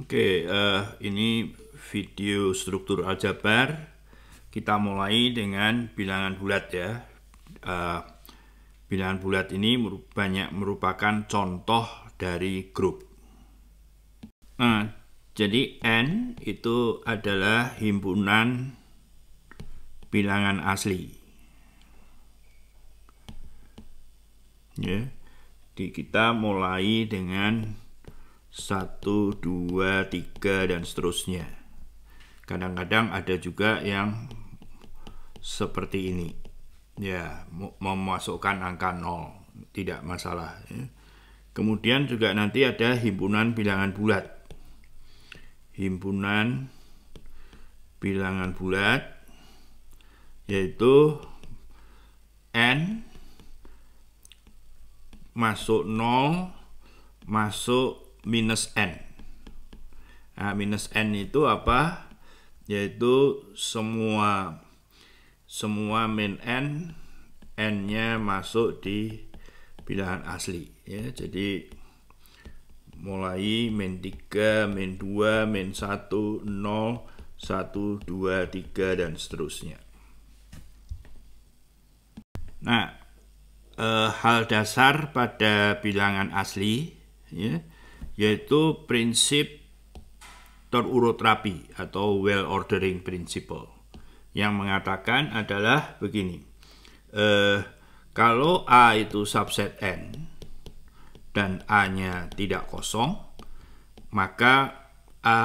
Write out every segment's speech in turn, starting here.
Oke, ini video struktur aljabar. Kita mulai dengan bilangan bulat ya. Bilangan bulat ini banyak merupakan contoh dari grup. Nah, jadi N itu adalah himpunan bilangan asli. Ya, kita mulai dengan 1, 2, 3 dan seterusnya. Kadang-kadang ada juga yang seperti ini. Ya, memasukkan angka 0, tidak masalah ya. Kemudian juga nanti ada himpunan bilangan bulat. Himpunan bilangan bulat yaitu N masuk 0 masuk minus N. Nah, minus N itu apa? Yaitu semua min N, N-nya masuk di bilangan asli ya. Jadi mulai min 3, min 2, min 1, 0, 1, 2, 3 dan seterusnya. Nah, hal dasar pada bilangan asli ya, yaitu prinsip terurut rapi atau well ordering principle yang mengatakan adalah begini, kalau A itu subset N dan A-nya tidak kosong, maka A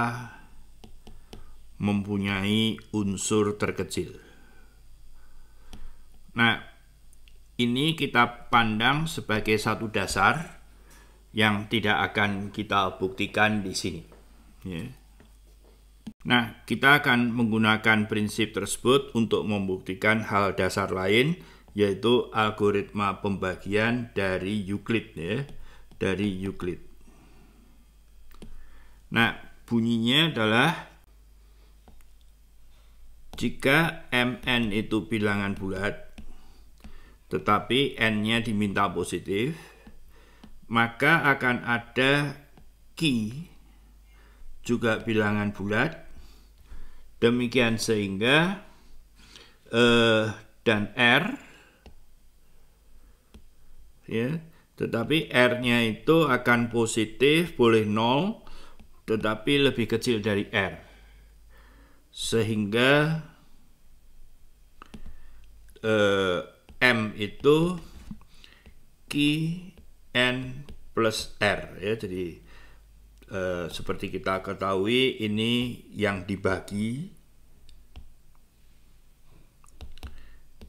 mempunyai unsur terkecil. Nah, ini kita pandang sebagai satu dasar yang tidak akan kita buktikan di sini. Ya. Nah, kita akan menggunakan prinsip tersebut untuk membuktikan hal dasar lain, yaitu algoritma pembagian dari Euclid ya, dari Euclid. Nah, bunyinya adalah jika Mn itu bilangan bulat, tetapi N-nya diminta positif, maka akan ada Q juga bilangan bulat, demikian sehingga dan R ya, tetapi R-nya itu akan positif, boleh 0, tetapi lebih kecil dari R, sehingga M itu Q N plus R ya. Jadi seperti kita ketahui, ini yang dibagi,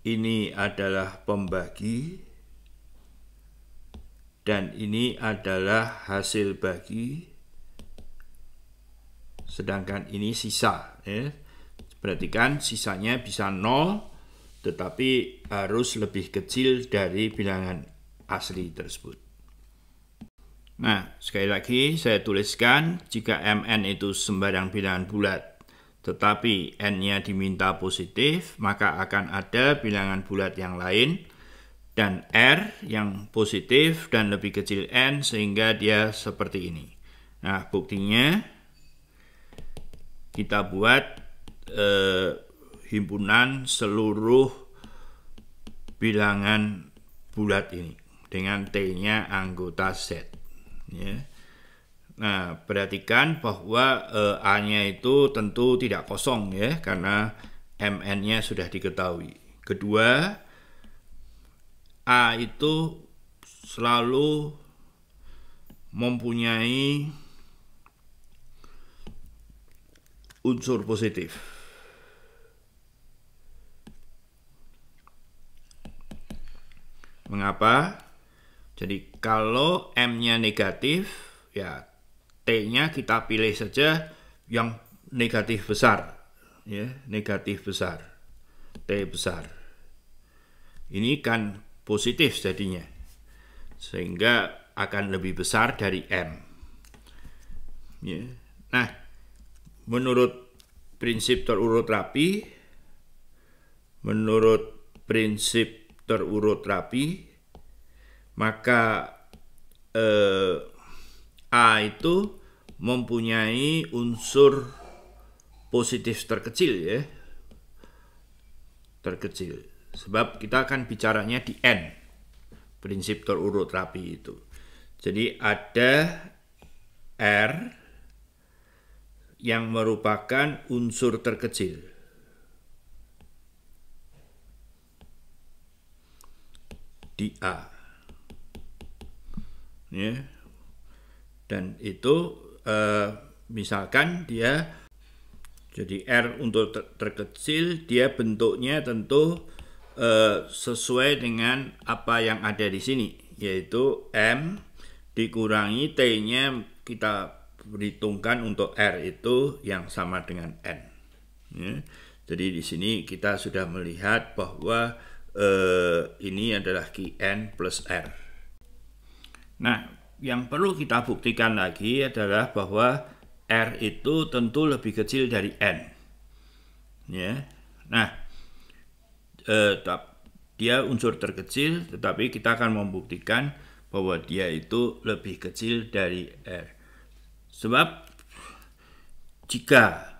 ini adalah pembagi, dan ini adalah hasil bagi, sedangkan ini sisa ya. Berarti kan sisanya bisa 0, tetapi harus lebih kecil dari bilangan asli tersebut. Nah, sekali lagi saya tuliskan, jika Mn itu sembarang bilangan bulat, tetapi N-nya diminta positif, maka akan ada bilangan bulat yang lain, dan R yang positif dan lebih kecil N, sehingga dia seperti ini. Nah, buktinya kita buat himpunan seluruh bilangan bulat ini dengan T-nya anggota Z. Ya. Nah, perhatikan bahwa A-nya itu tentu tidak kosong ya, karena Mn-nya sudah diketahui. Kedua, A itu selalu mempunyai unsur positif. Mengapa? Jadi kalau M-nya negatif, ya T-nya kita pilih saja yang negatif besar, ya, negatif besar, T besar. Ini kan positif jadinya, sehingga akan lebih besar dari M. Ya. Nah, menurut prinsip terurut rapi, maka A itu mempunyai unsur positif terkecil ya. Terkecil. Sebab kita akan bicaranya di N. Prinsip terurut rapi itu. Jadi ada R yang merupakan unsur terkecil. Di A. Ya. Dan itu misalkan dia jadi R untuk terkecil, dia bentuknya tentu sesuai dengan apa yang ada di sini, yaitu M dikurangi T-nya kita perhitungkan untuk R itu yang sama dengan N. Ya. Jadi di sini kita sudah melihat bahwa ini adalah Qn plus R. Nah, yang perlu kita buktikan lagi adalah bahwa R itu tentu lebih kecil dari N. Ya. Nah, dia unsur terkecil, tetapi kita akan membuktikan bahwa dia itu lebih kecil dari R. Sebab jika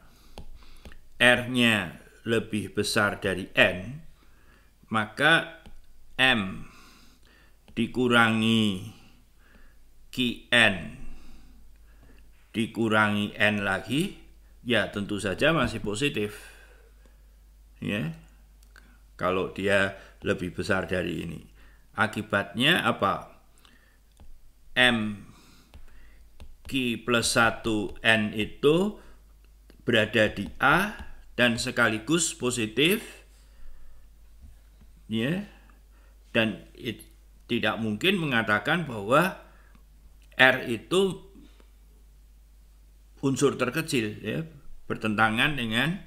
R-nya lebih besar dari N, maka M dikurangi Qn dikurangi N lagi, ya tentu saja masih positif. Ya. Kalau dia lebih besar dari ini. Akibatnya apa? M Q plus 1N itu berada di A dan sekaligus positif. Ya. Dan tidak mungkin mengatakan bahwa R itu unsur terkecil, ya, bertentangan dengan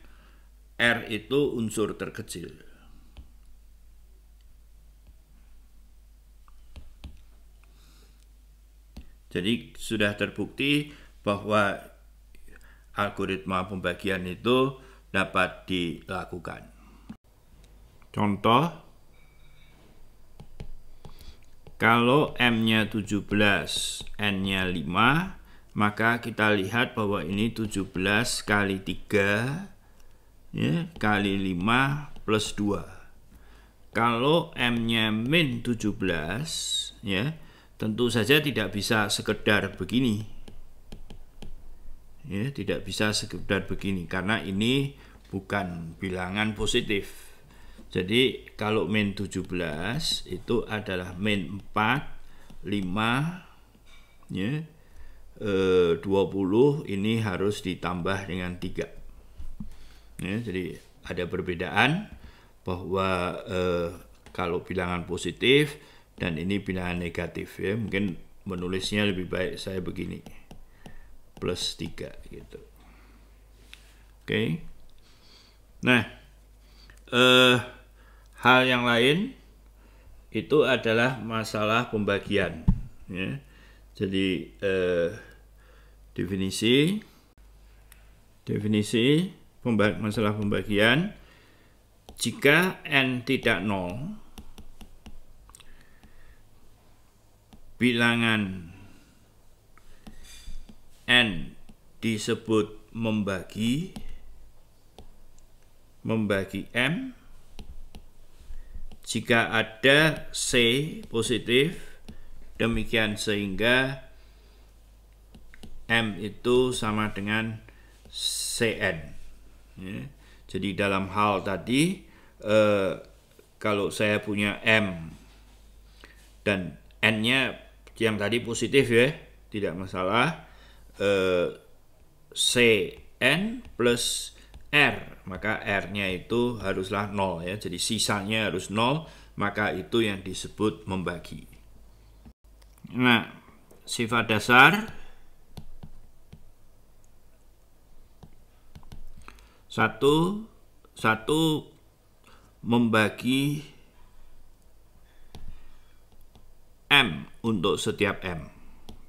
R itu unsur terkecil. Jadi sudah terbukti bahwa algoritma pembagian itu dapat dilakukan. Contoh, kalau M-nya 17, N-nya 5, maka kita lihat bahwa ini 17 kali 3 ya, kali 5 plus 2. Kalau M-nya min 17 ya, tentu saja tidak bisa sekedar begini. Ya, tidak bisa sekedar begini karena ini bukan bilangan positif. Jadi kalau min 17 itu adalah min 4, 5 ya. 20 ini harus ditambah dengan 3. Ya, jadi ada perbedaan bahwa kalau bilangan positif dan ini bilangan negatif ya, mungkin menulisnya lebih baik saya begini. Plus 3 gitu. Oke. Nah, hal yang lain itu adalah masalah pembagian ya. Jadi definisi masalah pembagian, jika N tidak 0, bilangan N disebut membagi M. Jika ada C positif, demikian sehingga M itu sama dengan Cn. Ya. Jadi dalam hal tadi, kalau saya punya M dan N-nya yang tadi positif ya, tidak masalah, Cn plus R, maka R-nya itu haruslah 0 ya. Jadi sisanya harus 0, maka itu yang disebut membagi. Nah, sifat dasar satu membagi M untuk setiap M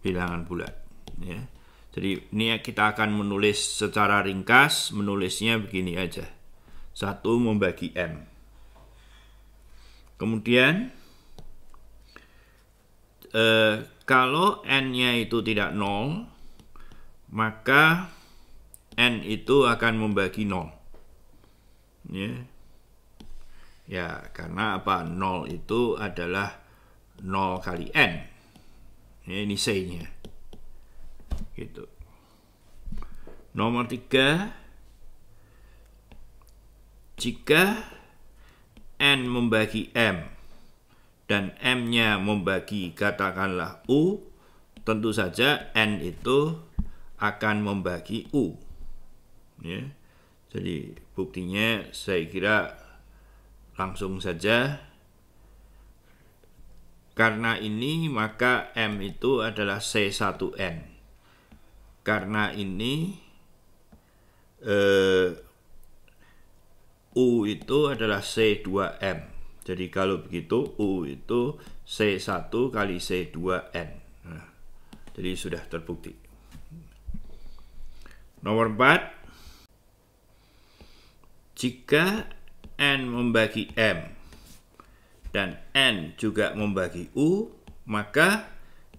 bilangan bulat ya. Jadi ini kita akan menulis secara ringkas, menulisnya begini aja. 1 membagi M. Kemudian kalau N-nya itu tidak 0, maka N itu akan membagi 0. Ya, karena apa? 0 itu adalah 0 kali N. Ini C-nya. Gitu. Nomor 3, jika N membagi M dan M-nya membagi katakanlah U, tentu saja N itu akan membagi U. Ya. Jadi buktinya saya kira langsung saja. Karena ini maka M itu adalah C1N. Karena ini U itu adalah C2M. Jadi kalau begitu U itu C1 kali C2N. Nah, jadi sudah terbukti. Nomor 4. Jika N membagi M dan N juga membagi U, maka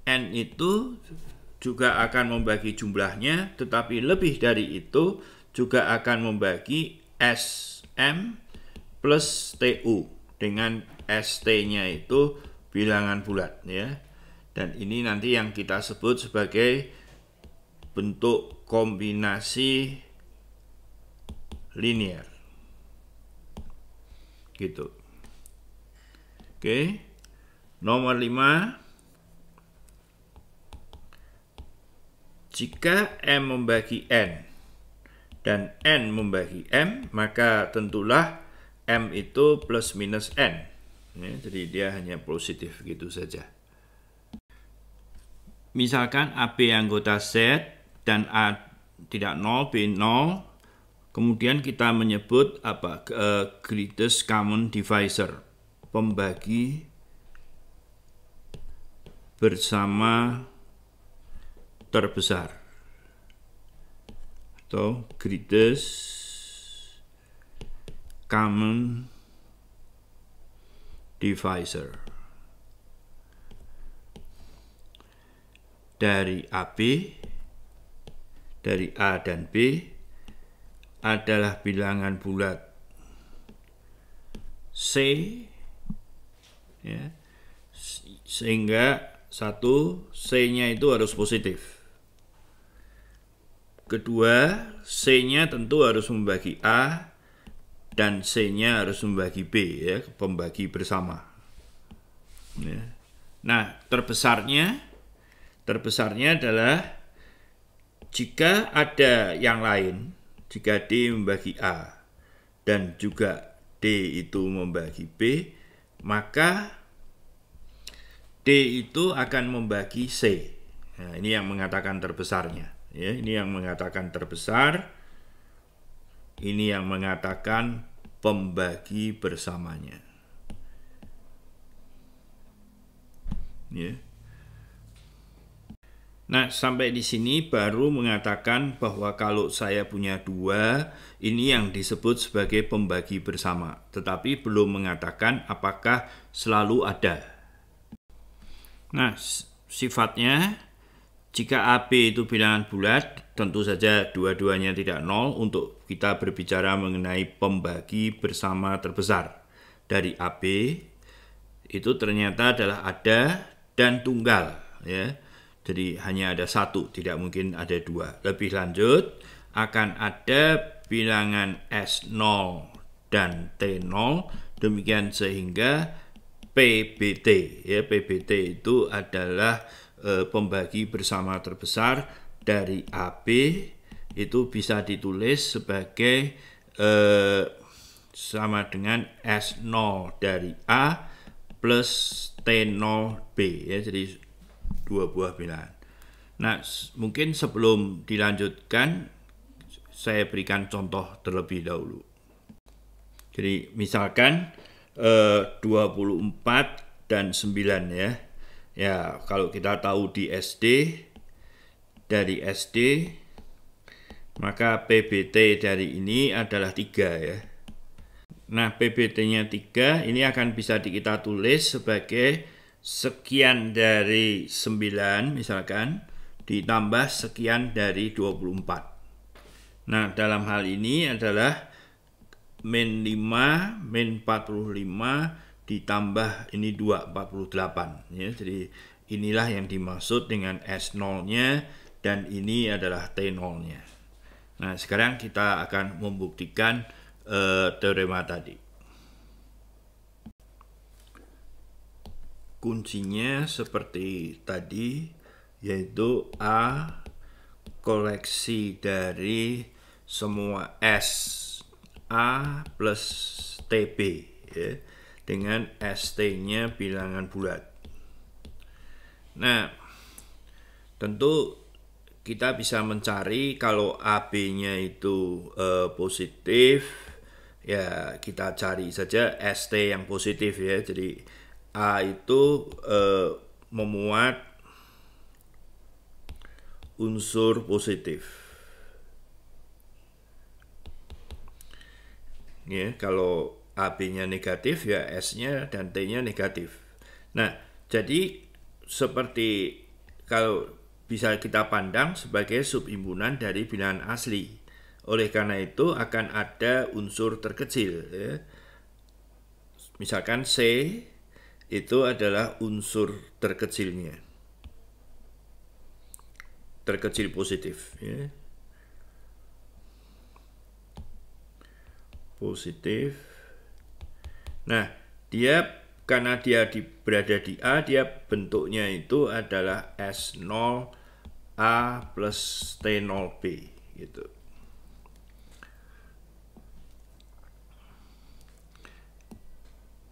N itu juga akan membagi jumlahnya, tetapi lebih dari itu juga akan membagi SM plus TU dengan ST-nya itu bilangan bulat, ya. Dan ini nanti yang kita sebut sebagai bentuk kombinasi linear. Gitu. Oke. Nomor 5. Jika M membagi N dan N membagi M, maka tentulah M itu plus minus N. Ya, jadi dia hanya positif gitu saja. Misalkan AB anggota Z dan A tidak 0, B 0. Kemudian kita menyebut apa? Greatest common divisor, pembagi bersama terbesar, atau greatest common divisor dari AB, dari A dan B adalah bilangan bulat C, ya, sehingga satu C-nya itu harus positif. Kedua, C-nya tentu harus membagi A dan C-nya harus membagi B, ya, pembagi bersama. Ya. Nah, terbesarnya adalah jika ada yang lain. Jika D membagi A dan juga D itu membagi B, maka D itu akan membagi C. Nah, ini yang mengatakan terbesarnya. Ya, ini yang mengatakan terbesar. Ini yang mengatakan pembagi bersamanya. Ya. Nah, sampai di sini baru mengatakan bahwa kalau saya punya 2, ini yang disebut sebagai pembagi bersama. Tetapi belum mengatakan apakah selalu ada. Nah, sifatnya, jika AB itu bilangan bulat, tentu saja dua-duanya tidak 0 untuk kita berbicara mengenai pembagi bersama terbesar. Dari AB, itu ternyata adalah ada dan tunggal, ya. Jadi hanya ada 1, tidak mungkin ada 2. Lebih lanjut, akan ada bilangan S0 dan T0, demikian sehingga PBT, ya, PBT itu adalah pembagi bersama terbesar dari AB, itu bisa ditulis sebagai sama dengan S0 dari A plus T0B, ya, jadi 2 buah bilangan. Nah, mungkin sebelum dilanjutkan, saya berikan contoh terlebih dahulu. Jadi misalkan 24 dan 9, ya. Ya, kalau kita tahu di SD, dari SD, maka PBT dari ini adalah 3, ya. Nah, PBT-nya 3, ini akan bisa kita tulis sebagai sekian dari 9 misalkan ditambah sekian dari 24. Nah, dalam hal ini adalah min 5, min 45 ditambah ini 2, 48. Ya, jadi inilah yang dimaksud dengan S0-nya dan ini adalah T0-nya. Nah, sekarang kita akan membuktikan teorema tadi. Kuncinya seperti tadi, yaitu A koleksi dari semua S A plus TB ya, dengan ST-nya bilangan bulat. Nah, tentu kita bisa mencari kalau AB-nya itu positif, ya kita cari saja ST yang positif ya. Jadi A itu memuat unsur positif. Ya, kalau AB-nya negatif ya S-nya dan T-nya negatif. Nah, jadi seperti kalau bisa kita pandang sebagai subhimpunan dari bilangan asli. Oleh karena itu akan ada unsur terkecil ya. Misalkan C itu adalah unsur terkecilnya. Terkecil positif ya. Positif. Nah, dia karena dia berada di A, dia bentuknya itu adalah S0 A plus T0B gitu.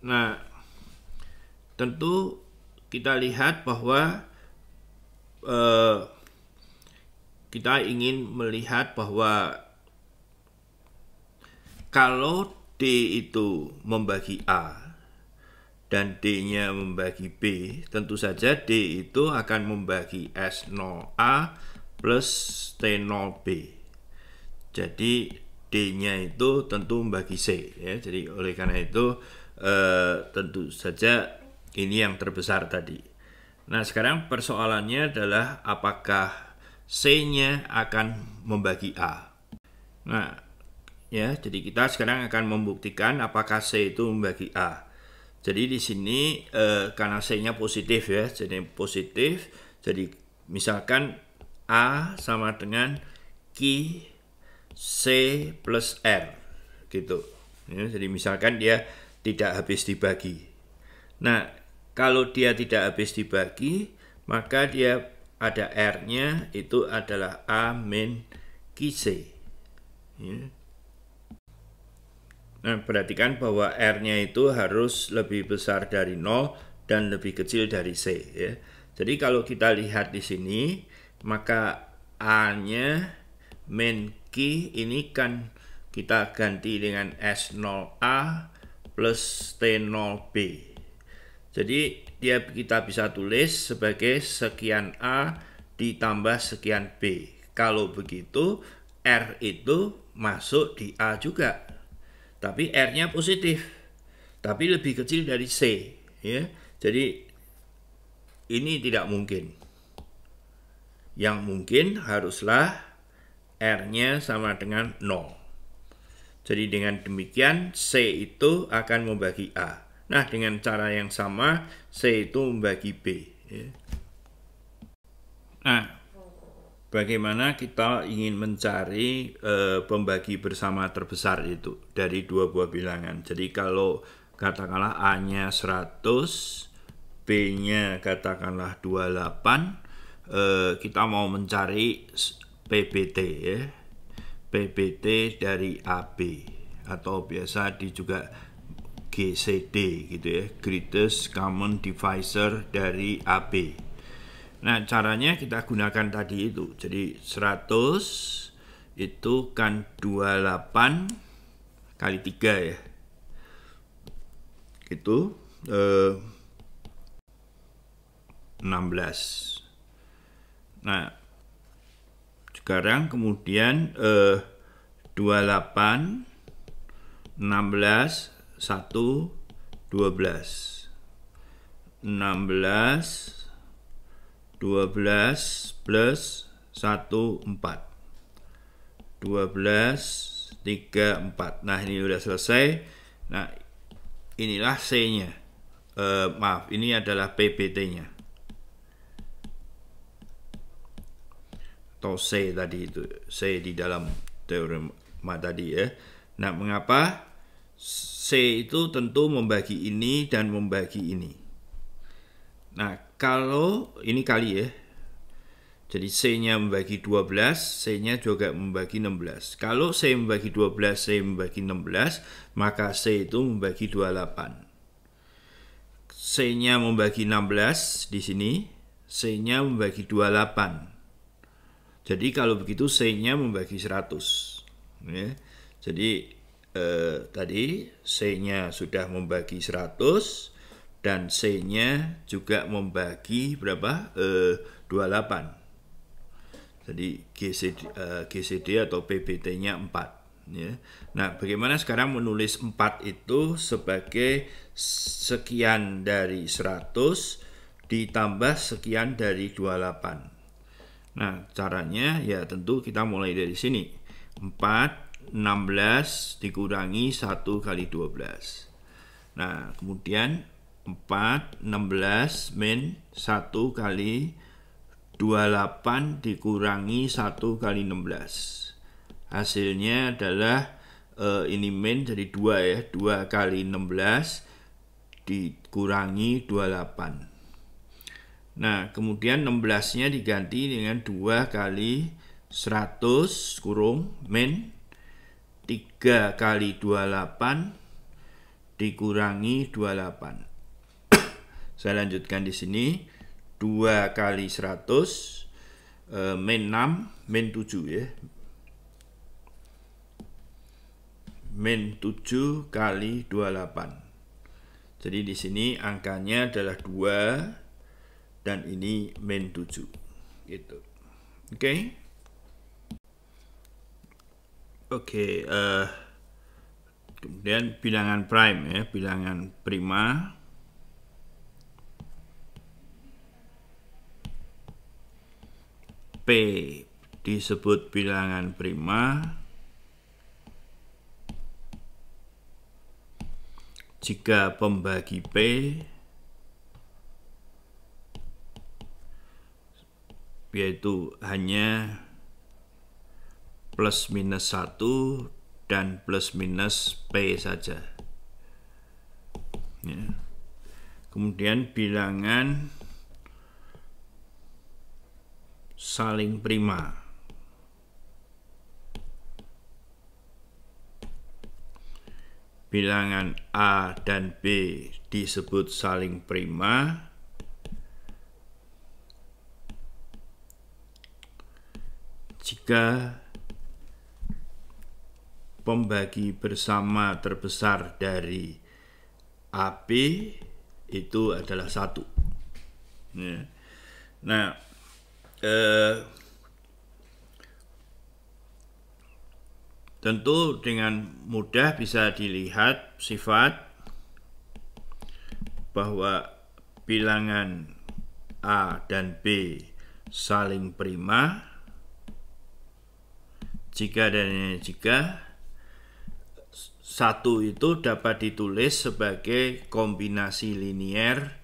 Nah, tentu kita lihat bahwa kita ingin melihat bahwa kalau D itu membagi A dan D-nya membagi B, tentu saja D itu akan membagi S0A plus T0B. Jadi D-nya itu tentu membagi C ya. Jadi oleh karena itu tentu saja ini yang terbesar tadi. Nah, sekarang persoalannya adalah apakah C-nya akan membagi A. Nah, ya, jadi kita sekarang akan membuktikan apakah C itu membagi A. Jadi di sini karena C-nya positif ya, jadi positif. Jadi misalkan A sama dengan Q C plus R gitu. Ya, jadi misalkan dia tidak habis dibagi. Nah, kalau dia tidak habis dibagi, maka dia ada R-nya itu adalah A min QC. Ya. Nah, perhatikan bahwa R-nya itu harus lebih besar dari 0 dan lebih kecil dari C ya. Jadi kalau kita lihat di sini, maka A-nya min Q ini kan kita ganti dengan S0A plus T0B. Jadi kita bisa tulis sebagai sekian A ditambah sekian B. Kalau begitu, R itu masuk di A juga. Tapi R-nya positif, tapi lebih kecil dari C ya. Jadi ini tidak mungkin. Yang mungkin haruslah R-nya sama dengan 0. Jadi dengan demikian C itu akan membagi A. Nah, dengan cara yang sama C itu membagi B ya. Nah, bagaimana kita ingin mencari pembagi bersama terbesar itu dari dua buah bilangan. Jadi kalau katakanlah A-nya 100, B-nya katakanlah 28, kita mau mencari PBT ya. PBT dari AB atau biasa juga GCD gitu ya, Greatest Common Divisor dari AB. Nah, caranya kita gunakan tadi itu. Jadi 100 itu kan 28 kali 3 ya. Itu 16. Nah, sekarang kemudian 28 16 1 12 16 12 plus 1, 4. 12, 3, 4. Nah, ini udah selesai. Nah, inilah C-nya. Maaf, ini adalah PBT-nya. Atau C tadi itu. C di dalam teorema tadi ya. Nah, mengapa? C itu tentu membagi ini dan membagi ini. Nah, kalau ini kali ya. Jadi C-nya membagi 12, C-nya juga membagi 16. Kalau C membagi 12, C membagi 16, maka C itu membagi 28. C-nya membagi 16 di sini, C-nya membagi 28. Jadi kalau begitu C-nya membagi 100. Ya. Jadi tadi C-nya sudah membagi 100 dan C-nya juga membagi berapa? 28. Jadi GCD atau PBT-nya 4. Ya. Nah, bagaimana sekarang menulis 4 itu sebagai sekian dari 100 ditambah sekian dari 28. Nah, caranya ya tentu kita mulai dari sini. 4, 16 dikurangi 1 kali 12. Nah, kemudian 4, 16 min 1 kali 28 dikurangi 1 kali 16. Hasilnya adalah ini min jadi 2 ya. 2 kali 16 dikurangi 28. Nah, kemudian 16-nya diganti dengan 2 kali 100 kurung min 3 kali 28 dikurangi 28. Saya lanjutkan di sini. 2 kali 100 min 6 min 7 ya. Min 7 kali 28. Jadi di sini angkanya adalah 2 dan ini min 7 gitu. Oke. Kemudian bilangan prime ya, bilangan prima. P disebut bilangan prima jika pembagi P yaitu hanya plus minus 1 dan plus minus P saja. Ya. Kemudian bilangan saling prima. Bilangan A dan B disebut saling prima jika pembagi bersama terbesar dari AB itu adalah 1. Ya. Nah, tentu dengan mudah bisa dilihat sifat bahwa bilangan A dan B saling prima jika dan jika 1 itu dapat ditulis sebagai kombinasi linier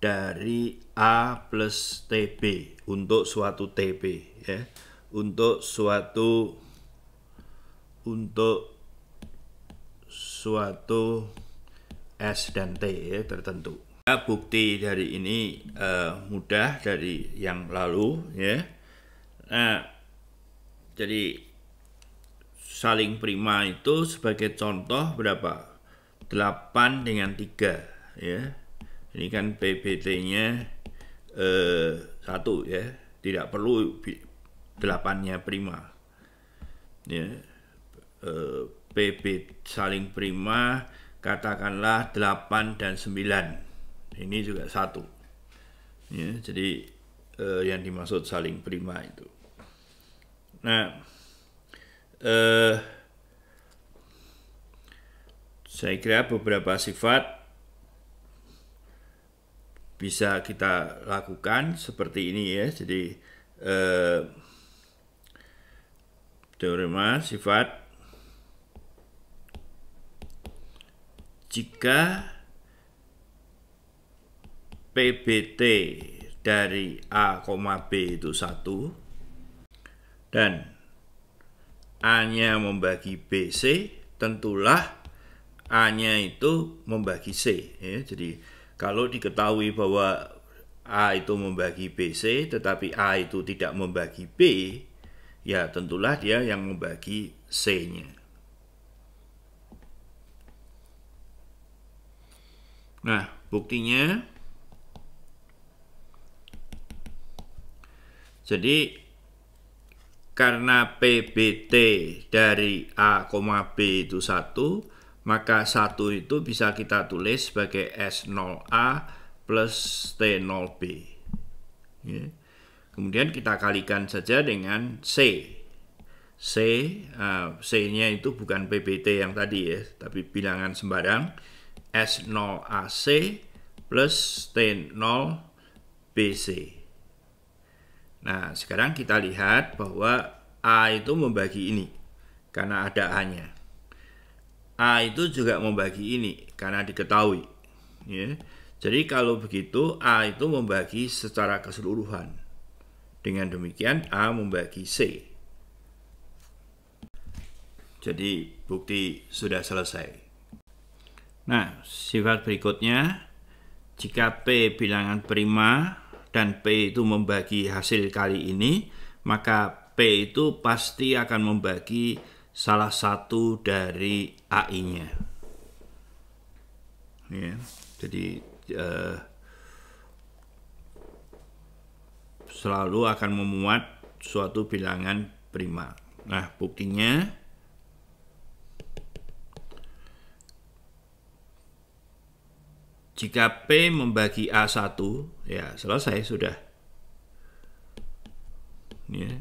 dari A plus TB untuk suatu TB ya. Untuk suatu S dan T ya, tertentu. Bukti dari ini mudah dari yang lalu ya. Nah, jadi saling prima itu sebagai contoh berapa? 8 dengan 3 ya. Ini kan PBT-nya 1 ya. Tidak perlu 8-nya prima. Ya. PB saling prima katakanlah 8 dan 9. Ini juga 1. Ya, jadi yang dimaksud saling prima itu. Nah, saya kira beberapa sifat bisa kita lakukan seperti ini ya. Jadi teorema sifat jika PBT dari A, B itu 1 dan A-nya membagi BC, tentulah A-nya itu membagi C ya. Jadi kalau diketahui bahwa A itu membagi BC tetapi A itu tidak membagi B, ya tentulah dia yang membagi C-nya. Nah, buktinya jadi karena PBT dari A, B itu 1, maka 1 itu bisa kita tulis sebagai S0A plus T0B. Ya. Kemudian kita kalikan saja dengan C. C-nya itu bukan PBT yang tadi ya, tapi bilangan sembarang. S0AC plus T0BC. Nah, sekarang kita lihat bahwa A itu membagi ini karena ada A-nya. A itu juga membagi ini karena diketahui ya. Jadi kalau begitu A itu membagi secara keseluruhan. Dengan demikian A membagi C. Jadi bukti sudah selesai. Nah, sifat berikutnya, jika P bilangan prima dan P itu membagi hasil kali ini, maka P itu pasti akan membagi salah satu dari AI-nya. Ya, jadi selalu akan memuat suatu bilangan prima. Nah, buktinya jika P membagi A1, ya selesai sudah. Ya.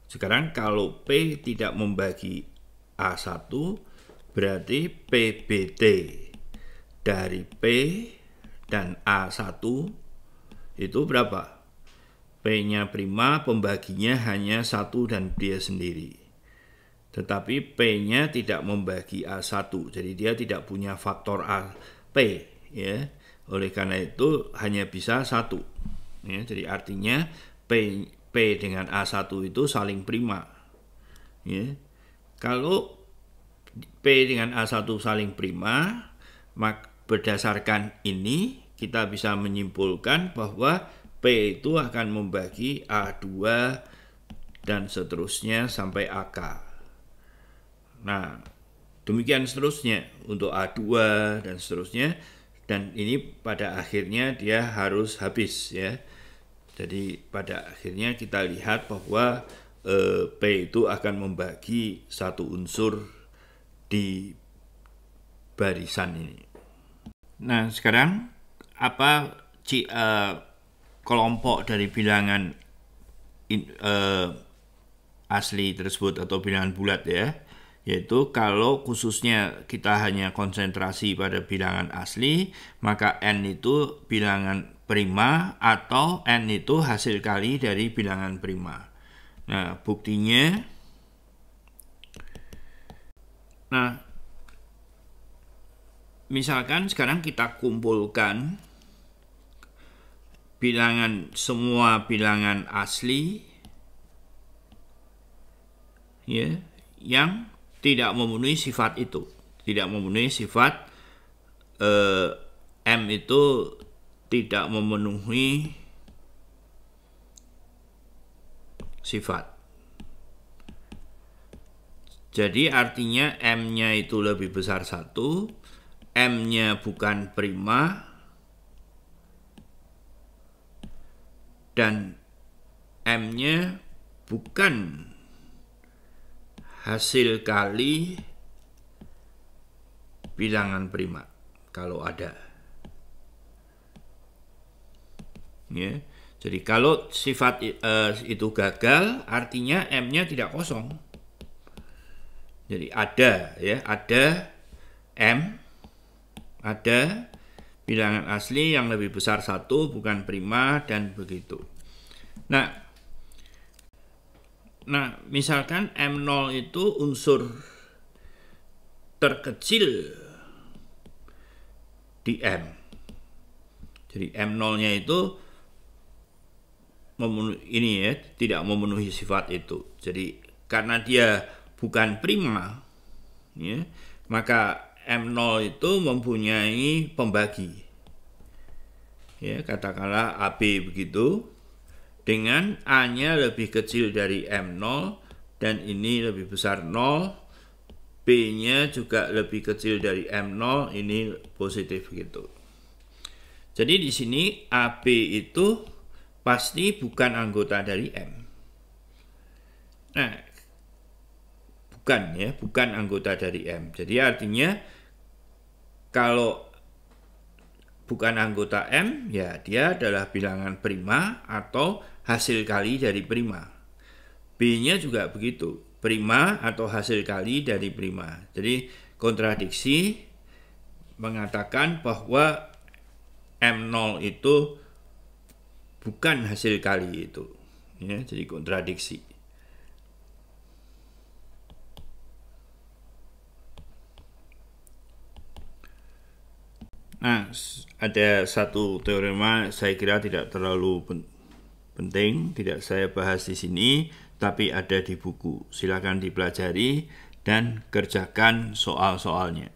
Sekarang kalau P tidak membagi A1, berarti PBT dari P dan A1 itu berapa? P-nya prima, pembaginya hanya 1 dan dia sendiri. Tetapi P-nya tidak membagi A1, jadi dia tidak punya faktor P. Ya. Oleh karena itu hanya bisa 1. Ya, jadi artinya P dengan A1 itu saling prima. Ya. Kalau P dengan A1 saling prima, maka berdasarkan ini kita bisa menyimpulkan bahwa P itu akan membagi A2 dan seterusnya sampai AK. Nah, demikian seterusnya untuk A2 dan seterusnya, dan ini pada akhirnya dia harus habis ya. Jadi pada akhirnya kita lihat bahwa P itu akan membagi satu unsur di barisan ini. Nah, sekarang apa kelompok dari bilangan asli tersebut atau bilangan bulat ya? Yaitu kalau khususnya kita hanya konsentrasi pada bilangan asli, maka N itu bilangan prima atau N itu hasil kali dari bilangan prima. Nah, buktinya, nah, misalkan sekarang kita kumpulkan semua bilangan asli ya, yang tidak memenuhi sifat itu, tidak memenuhi sifat M itu tidak memenuhi sifat. Jadi artinya M-nya itu lebih besar 1, M-nya bukan prima, dan M-nya bukan hasil kali bilangan prima kalau ada. Ya, jadi kalau sifat itu gagal, artinya M-nya tidak kosong. Jadi ada ya, ada M, ada bilangan asli yang lebih besar 1 bukan prima, dan begitu. Nah, misalkan M0 itu unsur terkecil di M. Jadi M0-nya itu tidak memenuhi sifat itu. Jadi karena dia bukan prima, ya, maka M0 itu mempunyai pembagi. Ya, katakanlah AB begitu, dengan A-nya lebih kecil dari M0 dan ini lebih besar 0, B-nya juga lebih kecil dari M0, ini positif gitu. Jadi di sini AB itu pasti bukan anggota dari M. Nah, bukan anggota dari M. Jadi artinya kalau bukan anggota M, ya dia adalah bilangan prima atau hasil kali dari prima. B-nya juga begitu, prima atau hasil kali dari prima. Jadi kontradiksi mengatakan bahwa M0 itu bukan hasil kali itu. Ya, jadi kontradiksi. Nah, ada satu teorema saya kira tidak terlalu penting, tidak saya bahas di sini, tapi ada di buku. Silakan dipelajari dan kerjakan soal-soalnya.